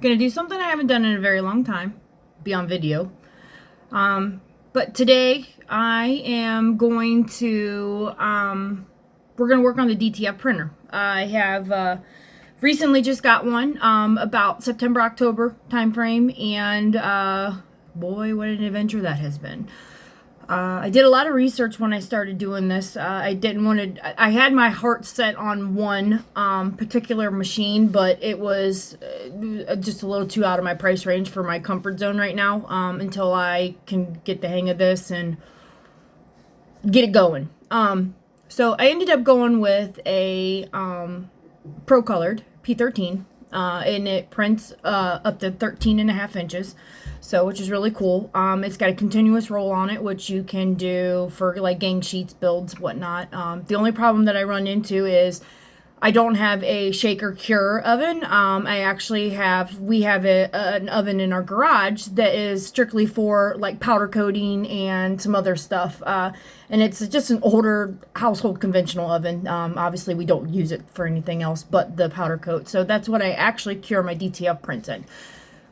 Gonna do something I haven't done in a very long time, be on video. But today I am going to, we're gonna work on the DTF printer. I have recently just got one, about September, October time frame, and boy, what an adventure that has been. I did a lot of research when I started doing this. I didn't want to, I had my heart set on one particular machine, but it was just a little too out of my price range for my comfort zone right now, until I can get the hang of this and get it going. So I ended up going with a Procolored P13, and it prints up to 13.5 inches. So, which is really cool. It's got a continuous roll on it, which you can do for like gang sheets, builds, whatnot. The only problem that I run into is I don't have a shaker cure oven. We have an oven in our garage that is strictly for like powder coating and some other stuff. And it's just an older household conventional oven. Obviously we don't use it for anything else but the powder coat. So that's what I actually cure my DTF prints in.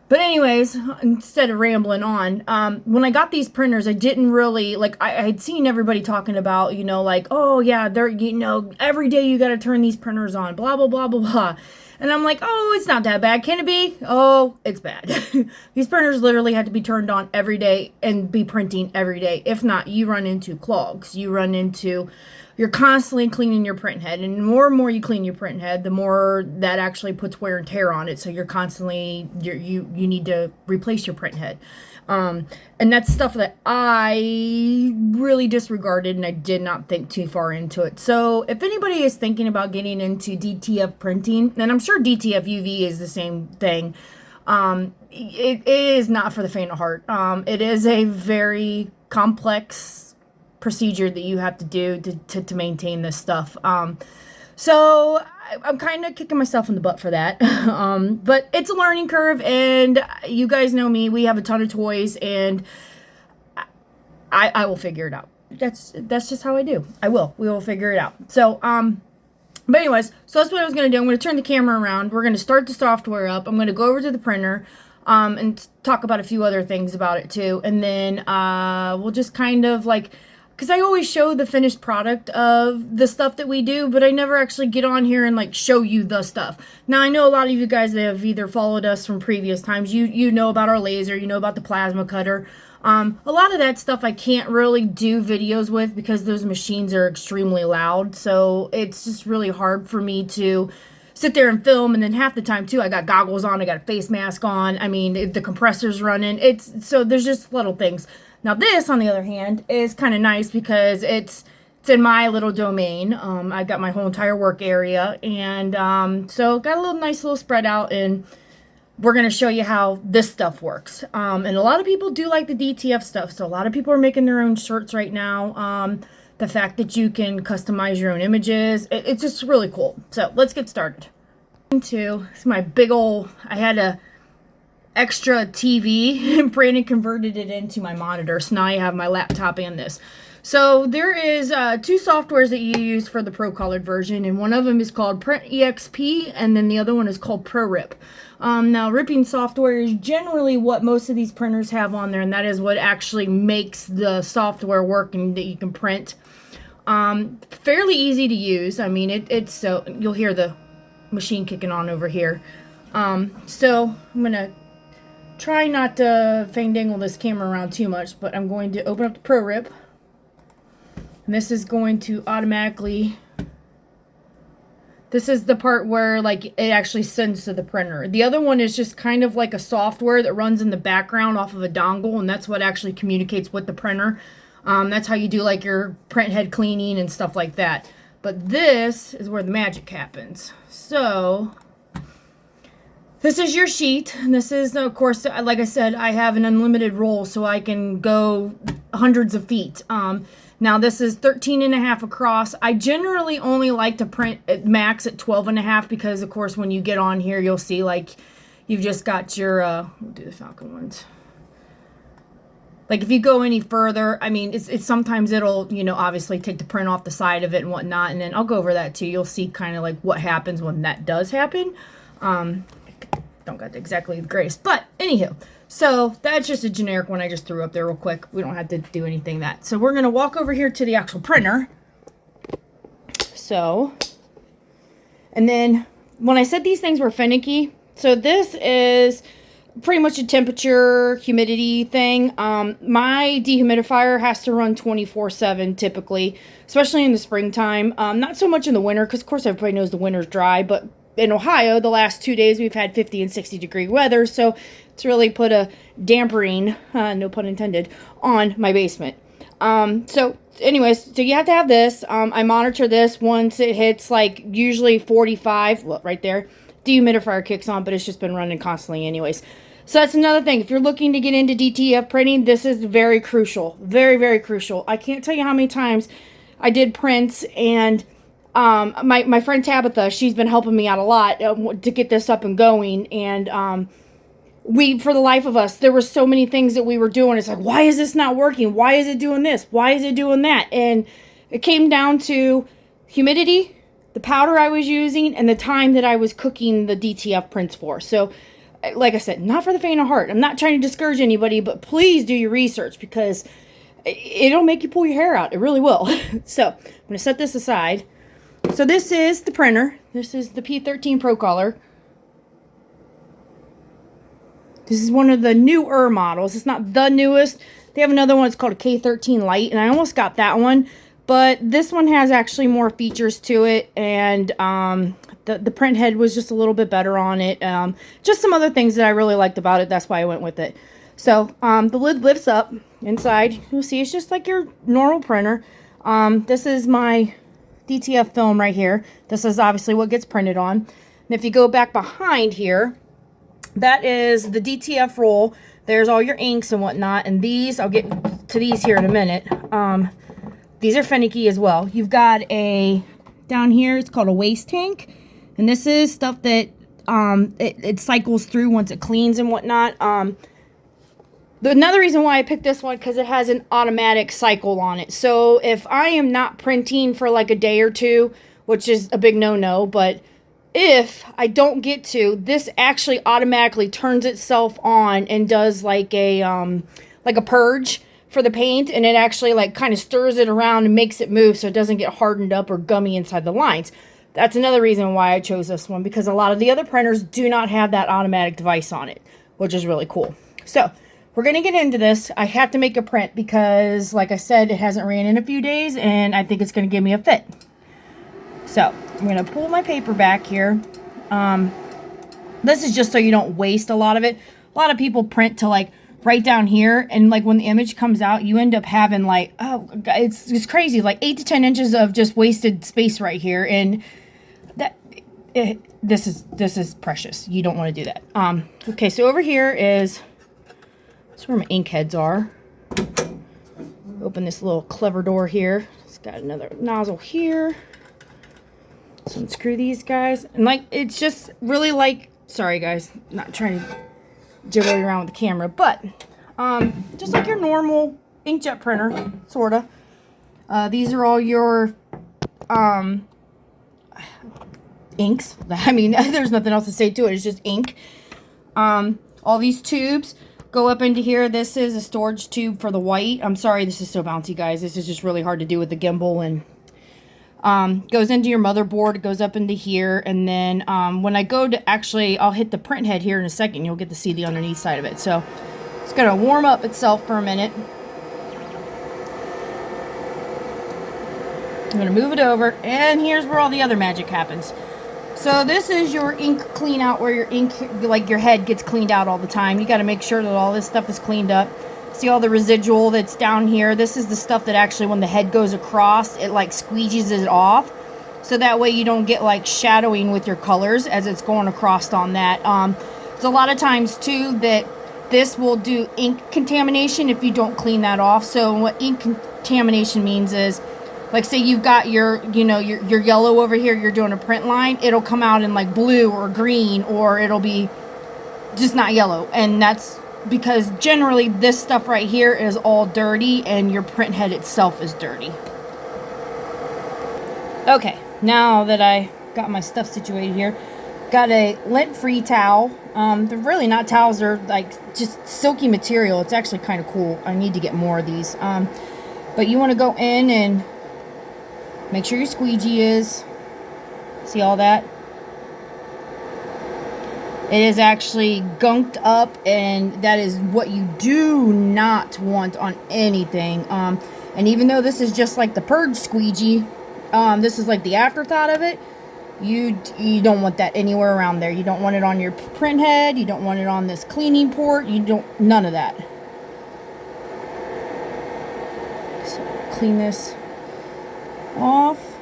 But anyways, instead of rambling on, when I got these printers, I didn't really, like, I had seen everybody talking about, like, oh, yeah, they're, every day you got to turn these printers on, blah, blah, blah, blah, blah. And I'm like, oh, it's not that bad. Can it be? Oh, it's bad. These printers literally had to be turned on every day and be printing every day. If not, you run into clogs. You're constantly cleaning your print head, and the more you clean your print head, the more that actually puts wear and tear on it. So you're constantly, you need to replace your print head. And that's stuff that I really disregarded, and I did not think too far into it. So if anybody is thinking about getting into DTF printing, and I'm sure DTF UV is the same thing, it is not for the faint of heart. It is a very complex procedure that you have to do to maintain this stuff. So I'm kind of kicking myself in the butt for that. But it's a learning curve, and you guys know me. We have a ton of toys, and I will figure it out. That's just how I do. We will figure it out. So, but anyways, so that's what I was going to do. I'm going to turn the camera around. We're going to start the software up. I'm going to go over to the printer, and talk about a few other things about it too. And then, we'll just kind of like, because I always show the finished product of the stuff that we do, but I never actually get on here and like show you the stuff. Now, I know a lot of you guys that have either followed us from previous times, you know about our laser, you know about the plasma cutter. A lot of that stuff I can't really do videos with because those machines are extremely loud. So it's just really hard for me to sit there and film. And then half the time too, I got goggles on, I got a face mask on. I mean, the compressor's running. So there's just little things. Now this, on the other hand, is kind of nice because it's in my little domain. I got my whole entire work area, and so got a nice little spread out, and we're going to show you how this stuff works. And a lot of people do like the DTF stuff, so a lot of people are making their own shirts right now. The fact that you can customize your own images, it's just really cool. So let's get started. It's my big old, I had a extra TV, and Brandon converted it into my monitor, so now I have my laptop and this. So there is two softwares that you use for the Procolored version, and one of them is called Print EXP, and then the other one is called ProRip. Now, ripping software is generally what most of these printers have on there, and that is what actually makes the software work and that you can print. Fairly easy to use. I mean, it's so, you'll hear the machine kicking on over here. So I'm gonna try not to fandangle this camera around too much, but I'm going to open up the ProRip, and this is going to automatically, this is the part where like it actually sends to the printer. The other one is just kind of like a software that runs in the background off of a dongle, and that's what actually communicates with the printer. That's how you do like your print head cleaning and stuff like that. But this is where the magic happens. So this is your sheet, and this is, of course, like I said, I have an unlimited roll, so I can go hundreds of feet. Now this is 13.5 across. I generally only like to print at max at 12.5 because, of course, when you get on here, you'll see like you've just got your, we'll do the Falcon ones. Like if you go any further, I mean, it's sometimes it'll, obviously take the print off the side of it and whatnot, and then I'll go over that too. You'll see kind of like what happens when that does happen. don't got exactly the greatest. But anywho, so that's just a generic one I just threw up there real quick. We don't have to do anything that. So we're going to walk over here to the actual printer. So, and then when I said these things were finicky, so this is pretty much a temperature, humidity thing. My dehumidifier has to run 24/7 typically, especially in the springtime. Not so much in the winter, because of course everybody knows the winter's dry, but in Ohio, the last 2 days we've had 50 and 60 degree weather, so it's really put a dampering, no pun intended, on my basement. So anyways, so you have to have this. I monitor this once it hits like usually 45, look right there, dehumidifier kicks on, but it's just been running constantly anyways. So that's another thing. If you're looking to get into DTF printing, this is very crucial. Very, very crucial. I can't tell you how many times I did prints, and my friend Tabitha, she's been helping me out a lot to get this up and going. And we, for the life of us, there were so many things that we were doing. It's like, why is this not working? Why is it doing this? Why is it doing that? And it came down to humidity, the powder I was using, and the time that I was cooking the DTF prints for. So, like I said, not for the faint of heart. I'm not trying to discourage anybody, but please do your research, because it'll make you pull your hair out. It really will. So, I'm going to set this aside. So this is the printer. This is the P13 Procolored. This is one of the newer models. It's not the newest. They have another one. It's called a K13 Lite, and I almost got that one. But this one has actually more features to it, and the print head was just a little bit better on it. Just some other things that I really liked about it. That's why I went with it. So the lid lifts up inside. You'll see it's just like your normal printer. This is my DTF film right here. This is obviously what gets printed on. And if you go back behind here, that is the DTF roll. There's all your inks and whatnot. And these, I'll get to these here in a minute. These are finicky as well. You've got a, down here, it's called a waste tank. And this is stuff that it cycles through once it cleans and whatnot. Another reason why I picked this one, because it has an automatic cycle on it. So if I am not printing for like a day or two, which is a big no-no, but if I don't get to, this actually automatically turns itself on and does like a purge for the paint, and it actually like kind of stirs it around and makes it move so it doesn't get hardened up or gummy inside the lines. That's another reason why I chose this one, because a lot of the other printers do not have that automatic device on it, which is really cool. So we're going to get into this. I have to make a print because, like I said, it hasn't ran in a few days, and I think it's going to give me a fit. So I'm going to pull my paper back here. This is just so you don't waste a lot of it. A lot of people print to like right down here, and like when the image comes out, you end up having like, oh, it's crazy, like 8 to 10 inches of just wasted space right here, and this is precious. You don't want to do that. Okay, so over here is, that's where my ink heads are. Open this little clever door here. It's got another nozzle here. So unscrew these guys. And like, it's just really like, sorry guys, not trying to jiggle around with the camera, but just like your normal inkjet printer, sorta. These are all your inks. I mean, there's nothing else to say to it. It's just ink. All these tubes go up into here. This is a storage tube for the white. I'm sorry this is so bouncy, guys. This is just really hard to do with the gimbal. And goes into your motherboard. It goes up into here. And then when I go to actually, I'll hit the print head here in a second. You'll get to see the underneath side of it. So it's going to warm up itself for a minute. I'm going to move it over. And here's where all the other magic happens. So this is your ink clean out, where your ink, like your head, gets cleaned out all the time. You got to make sure that all this stuff is cleaned up. See all the residual that's down here? This is the stuff that actually, when the head goes across, it like squeegees it off. So that way you don't get like shadowing with your colors as it's going across on that. There's a lot of times too that this will do ink contamination if you don't clean that off. So what ink contamination means is, like say you've got your, you know, your yellow over here, you're doing a print line, it'll come out in like blue or green, or it'll be just not yellow. And that's because generally this stuff right here is all dirty, and your print head itself is dirty. Okay, now that I got my stuff situated here, Got a lint-free towel. They're really not towels, they're like just silky material. It's actually kind of cool. I need to get more of these. But you want to go in and make sure your squeegee is. See all that? It is actually gunked up, and that is what you do not want on anything. And even though this is just like the purge squeegee, this is like the afterthought of it. You don't want that anywhere around there. You don't want it on your print head. You don't want it on this cleaning port. None of that. So clean this off.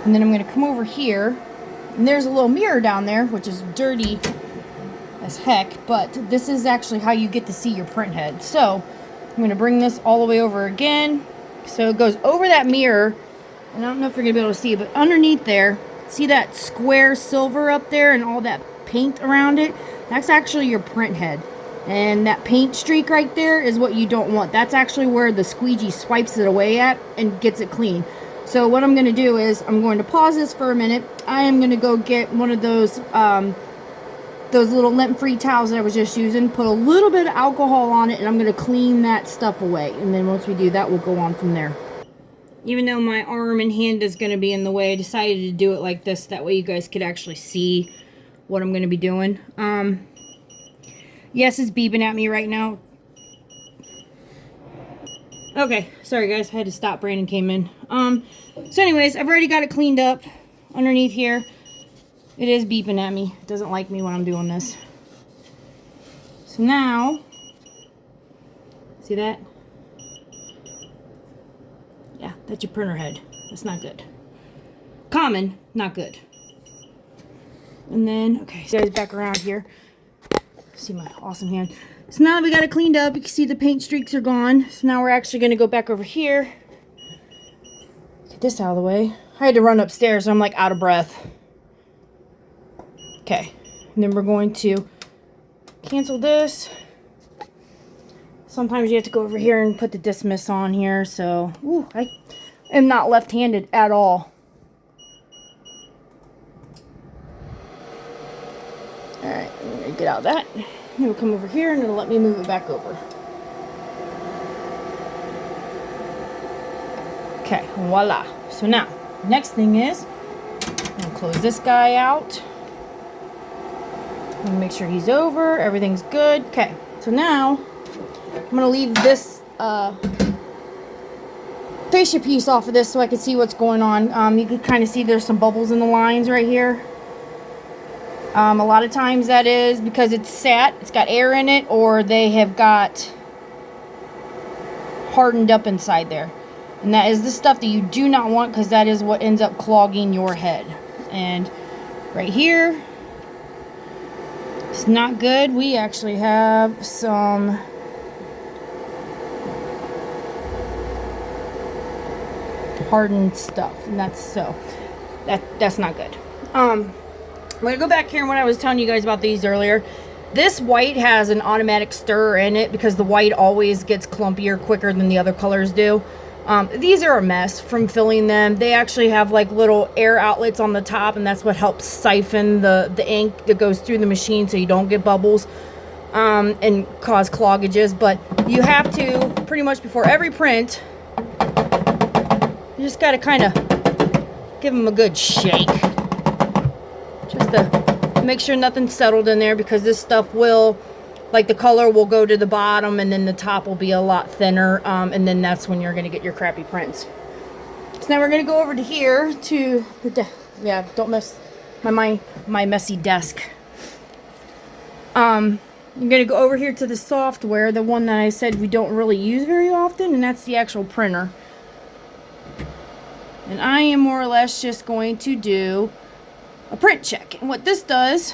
And then I'm going to come over here. And there's a little mirror down there, which is dirty as heck. But this is actually how you get to see your print head. So I'm going to bring this all the way over again. So it goes over that mirror. And I don't know if you're going to be able to see it, but underneath there, see that square silver up there and all that paint around it? That's actually your print head. And that paint streak right there is what you don't want. That's actually where the squeegee swipes it away at and gets it clean. So what I'm going to do is I'm going to pause this for a minute. I am going to go get one of those little lint-free towels that I was just using, put a little bit of alcohol on it, and I'm going to clean that stuff away. And then once we do that, we'll go on from there. Even though my arm and hand is going to be in the way, I decided to do it like this. That way you guys could actually see what I'm going to be doing. Yes, it's beeping at me right now. Okay, sorry guys, I had to stop. Brandon came in. So anyways, I've already got it cleaned up underneath here. It is beeping at me. It doesn't like me when I'm doing this. So now, see that? Yeah, that's your printer head. That's not good. Common, not good. And then, okay, so guys, back around here. See my awesome hand. So now that we got it cleaned up, you can see the paint streaks are gone. So now we're actually going to go back over here. Get this out of the way. I had to run upstairs, so I'm like out of breath. Okay, and then we're going to cancel this. Sometimes you have to go over here and put the dismiss on here. So, ooh, I am not left-handed at all. Alright, I'm going to get out of that. Then we'll come over here and it'll let me move it back over. Okay, voila. So now, next thing is, I'm going to close this guy out. I'm going to make sure he's over. Everything's good. Okay, so now I'm going to leave this fascia piece off of this so I can see what's going on. You can kind of see there's some bubbles in the lines right here. A lot of times that is because it's sat, it's got air in it, or they have got hardened up inside there. And that is the stuff that you do not want, because that is what ends up clogging your head. And right here, it's not good. We actually have some hardened stuff, and that's not good. I'm gonna go back here and what I was telling you guys about these earlier. This white has an automatic stir in it because the white always gets clumpier quicker than the other colors do. These are a mess from filling them. They actually have like little air outlets on the top, and that's what helps siphon the ink that goes through the machine so you don't get bubbles and cause cloggages. But you have to, pretty much before every print, you just got to kind of give them a good shake. Just to make sure nothing's settled in there, because this stuff will, like, the color will go to the bottom and then the top will be a lot thinner, and then that's when you're going to get your crappy prints. So now we're going to go over to here to the yeah, don't mess my messy desk. I'm going to go over here to the software, the one that I said we don't really use very often, and that's the actual printer. And I am more or less just going to do a print check. And what this does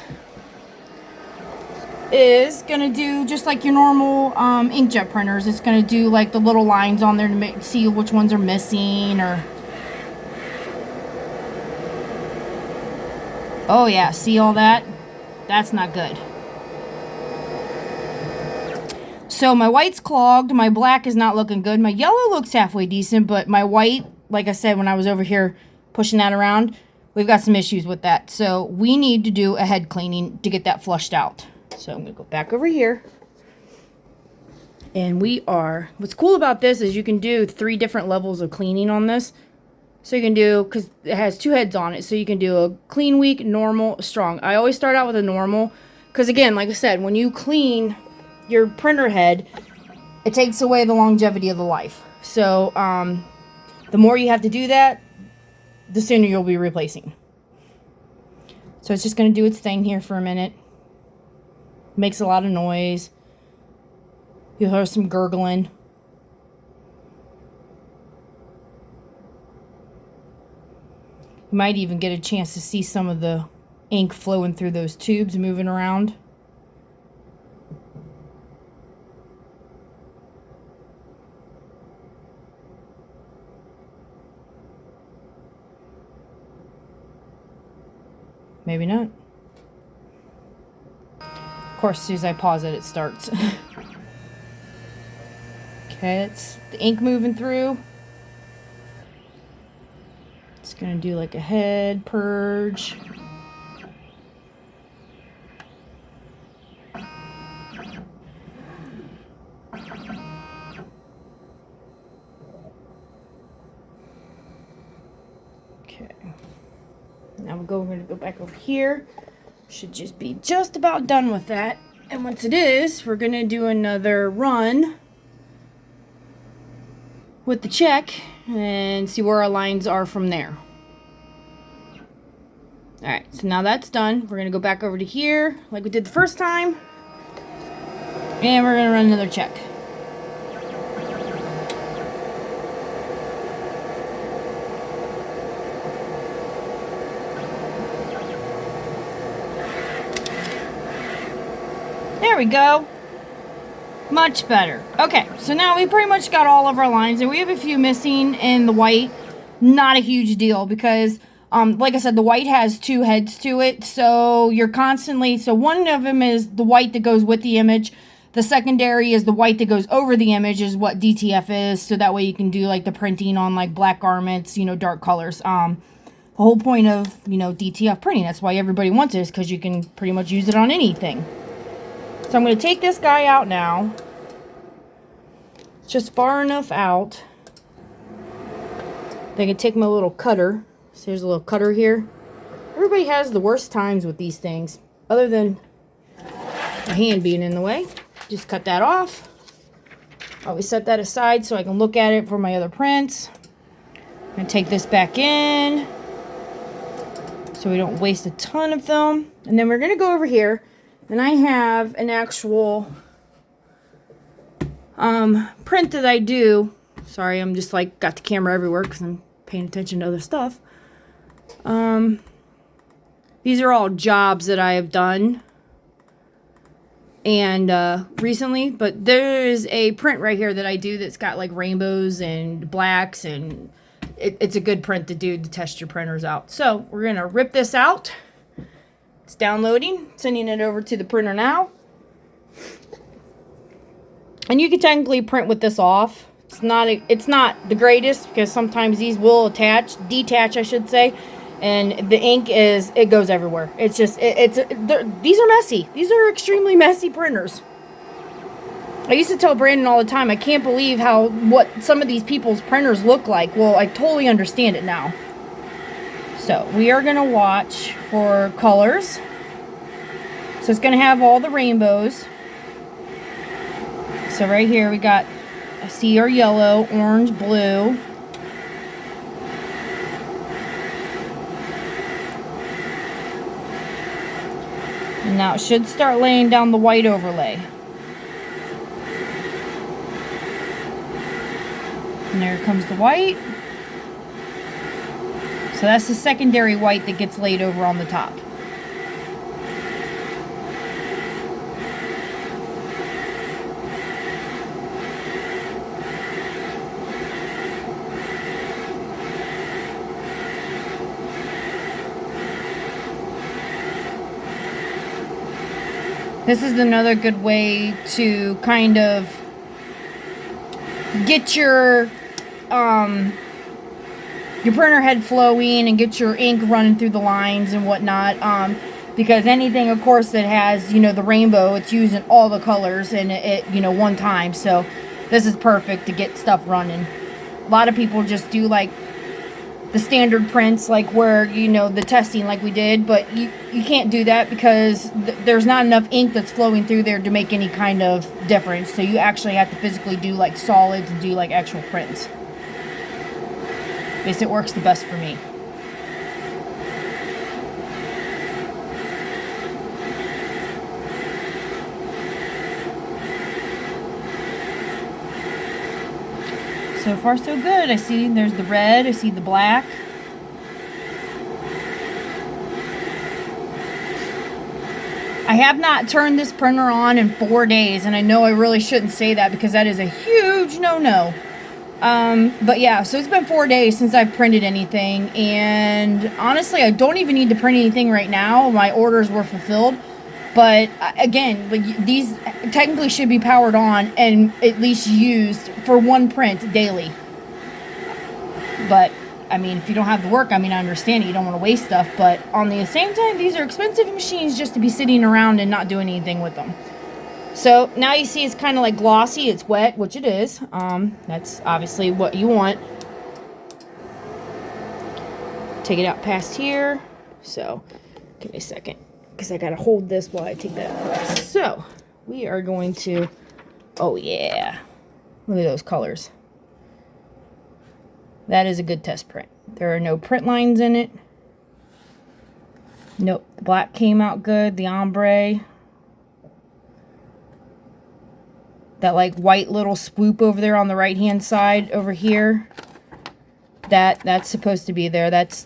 is going to do just like your normal inkjet printers. It's going to do like the little lines on there to see which ones are missing, or... Oh yeah, see all that? That's not good. So my white's clogged, my black is not looking good, my yellow looks halfway decent, but my white, like I said when I was over here pushing that around, we've got some issues with that. So we need to do a head cleaning to get that flushed out. So I'm going to go back over here. And what's cool about this is you can do 3 different levels of cleaning on this. So you can do, because it has 2 heads on it, so you can do a clean, weak, normal, strong. I always start out with a normal, because again, like I said, when you clean your printer head, it takes away the longevity of the life. So the more you have to do that, the sooner you'll be replacing. So it's just going to do its thing here for a minute. Makes a lot of noise. You'll hear some gurgling. You might even get a chance to see some of the ink flowing through those tubes moving around. Maybe not. Of course, as soon as I pause it, it starts. Okay, it's the ink moving through. It's going to do like a head purge. Okay. Now we're going to go back over here. Should just be just about done with that. And once it is, we're going to do another run with the check and see where our lines are from there. Alright, so now that's done. We're going to go back over to here like we did the first time. And we're going to run another check. There we go. Much better. Okay, so now we pretty much got all of our lines, and we have a few missing in the white. Not a huge deal because, like I said, the white has 2 heads to it, so you're constantly, so one of them is the white that goes with the image. The secondary is the white that goes over the image, is what DTF is, so that way you can do like the printing on like black garments, you know, dark colors. The whole point of, you know, DTF printing, that's why everybody wants it, is because you can pretty much use it on anything. So I'm going to take this guy out now. Just far enough out. Then I can take my little cutter. So there's a little cutter here. Everybody has the worst times with these things, other than a hand being in the way. Just cut that off. Always set that aside so I can look at it for my other prints. I'm going to take this back in so we don't waste a ton of them. And then we're going to go over here. And I have an actual print that I do. Sorry, I'm just like got the camera everywhere because I'm paying attention to other stuff. These are all jobs that I have done and recently, but there is a print right here that I do that's got like rainbows and blacks, and it's a good print to do to test your printers out. So we're gonna rip this out. It's downloading, sending it over to the printer now. And you can technically print with this off. It's not the greatest because sometimes these will detach I should say, and the ink it goes everywhere. It's just these are messy. These are extremely messy printers. I used to tell Brandon all the time, I can't believe what some of these people's printers look like. Well, I totally understand it now. So we are going to watch for colors. So it's going to have all the rainbows. So right here we got, I see our yellow, orange, blue. And now it should start laying down the white overlay. And there comes the white. So that's the secondary white that gets laid over on the top. This is another good way to kind of get your your printer head flowing and get your ink running through the lines and whatnot. Because anything, of course, that has, you know, the rainbow, it's using all the colors in it, you know, one time. So this is perfect to get stuff running. A lot of people just do like the standard prints, like where, you know, the testing like we did, but you can't do that because there's not enough ink that's flowing through there to make any kind of difference. So you actually have to physically do like solids and do like actual prints. At least it works the best for me. So far so good. I see there's the red, I see the black. I have not turned this printer on in 4 days, and I know I really shouldn't say that because that is a huge no-no. But yeah, so it's been 4 days since I've printed anything, and honestly, I don't even need to print anything right now. My orders were fulfilled. But again, like, these technically should be powered on and at least used for one print daily. But I mean, if you don't have the work, I mean, I understand it, you don't want to waste stuff, but on the same time, these are expensive machines just to be sitting around and not doing anything with them. So now you see it's kind of like glossy, it's wet, which it is. That's obviously what you want. Take it out past here. So give me a second, because I gotta hold this while I take that across. So we are going to, oh yeah, look at those colors. That is a good test print. There are no print lines in it. Nope, the black came out good, the ombre. That like white little swoop over there on the right hand side over here. That's supposed to be there. That's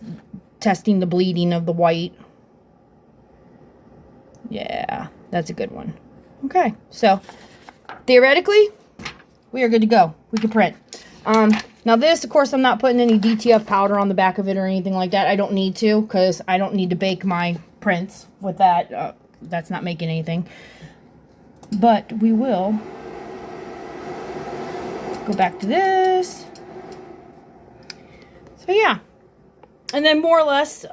testing the bleeding of the white. Yeah, that's a good one. Okay, so theoretically, we are good to go. We can print. Now this, of course, I'm not putting any DTF powder on the back of it or anything like that. I don't need to, because I don't need to bake my prints with that. That's not making anything. But we will go back to this. So yeah. And then more or less,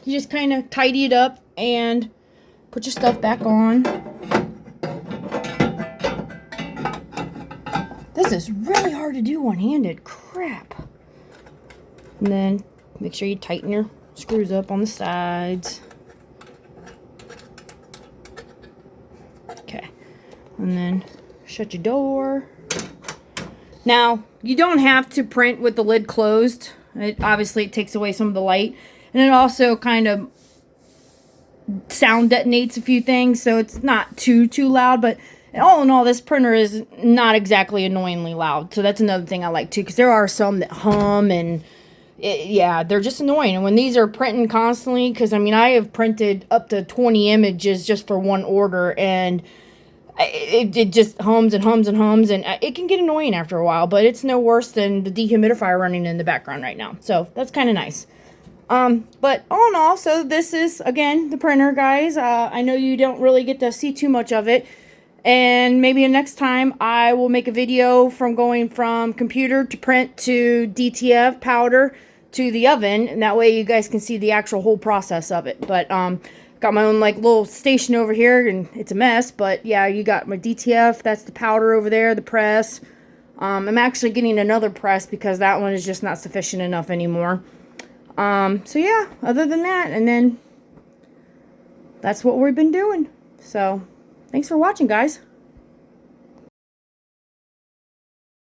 you just kind of tidy it up and put your stuff back on. This is really hard to do one-handed. Crap. And then make sure you tighten your screws up on the sides. Okay. And then shut your door. Now, you don't have to print with the lid closed. Obviously, it takes away some of the light. And it also kind of sound detonates a few things, so it's not too loud. But all in all, this printer is not exactly annoyingly loud. So that's another thing I like too, because there are some that hum and yeah, they're just annoying. And when these are printing constantly, because I mean, I have printed up to 20 images just for one order, and it just hums and hums and hums, and it can get annoying after a while, but it's no worse than the dehumidifier running in the background right now. So that's kind of nice. But all in all, so this is, again, the printer, guys. I know you don't really get to see too much of it, and maybe next time I will make a video from going from computer to print to DTF powder to the oven, and that way you guys can see the actual whole process of it. But got my own like little station over here, and it's a mess, but yeah, you got my DTF, that's the powder over there, the press. I'm actually getting another press because that one is just not sufficient enough anymore. So yeah, other than that, and then that's what we've been doing. So thanks for watching, guys.